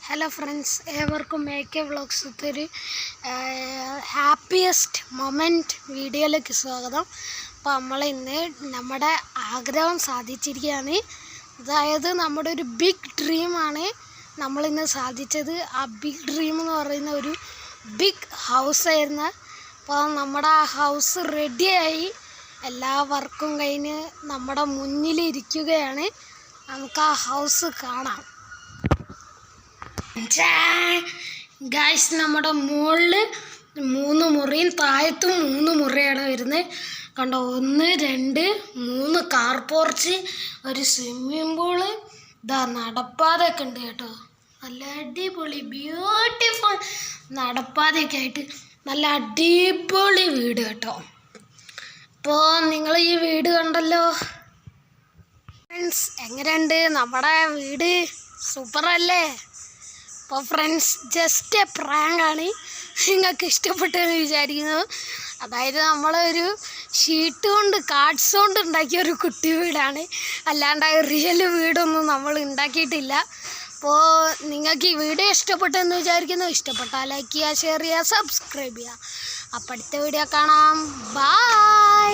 Hello friends, ഏവർക്കും AK വ്ളോഗ്സിലത്തെ ഒരു happiest moment വീഡിയോയിലേക്ക് സ്വാഗതം. അപ്പോൾ നമ്മളിന്ന് നമ്മുടെ ആഗ്രഹം സാധിച്ചിരിക്കുകയാണ്. അതായത് നമ്മുടെ ഒരു ബിഗ് ഡ്രീമാണ് നമ്മളിന്ന് സാധിച്ചത്. ആ ബിഗ് ഡ്രീം എന്ന് പറയുന്ന ഒരു ബിഗ് ഹൗസായിരുന്നു. അപ്പോൾ നമ്മുടെ ആ ഹൗസ് റെഡിയായി, എല്ലാ വർക്കും കഴിഞ്ഞ് നമ്മുടെ മുന്നിലിരിക്കുകയാണ്. നമുക്ക് ആ ഹൗസ് കാണാം. ഗായ്സ്, നമ്മുടെ മുകളിൽ 3 മുറിയും താഴത്തും 3 മുറിയാണ് വരുന്നത്. കണ്ടോ, 1, 2, 3 കാർ പോർച്ച്, ഒരു സ്വിമ്മിംഗ് പൂള്, ഇതാ നടപ്പാതയൊക്കെ ഉണ്ട് കേട്ടോ. നല്ല അടിപൊളി ബ്യൂട്ടിഫുൾ നടപ്പാതയൊക്കെ ആയിട്ട് നല്ല അടിപൊളി വീട് കേട്ടോ. അപ്പോൾ നിങ്ങൾ ഈ വീട് കണ്ടല്ലോ ഫ്രണ്ട്സ്, എങ്ങനെയുണ്ട് നമ്മുടെ വീട്? സൂപ്പറല്ലേ? അപ്പോൾ ഫ്രണ്ട്സ്, ജസ്റ്റ് എ പ്രാങ്കാണ്, നിങ്ങൾക്ക് ഇഷ്ടപ്പെട്ടെന്ന് വിചാരിക്കുന്നു. അതായത് നമ്മളൊരു ഷീറ്റ് കൊണ്ട് കാർഡ്സ് കൊണ്ട് ഉണ്ടാക്കിയ ഒരു കുട്ടി വീടാണ്, അല്ലാണ്ട് റിയൽ വീടൊന്നും നമ്മൾ ഉണ്ടാക്കിയിട്ടില്ല. അപ്പോൾ നിങ്ങൾക്ക് ഈ വീഡിയോ ഇഷ്ടപ്പെട്ടെന്ന് വിചാരിക്കുന്നു. ഇഷ്ടപ്പെട്ടാൽ ലൈക്ക് ചെയ്യുക, ഷെയർ ചെയ്യുക, സബ്സ്ക്രൈബ് ചെയ്യുക. അപ്പോൾ അടുത്ത വീഡിയോ കാണാം. ബൈ.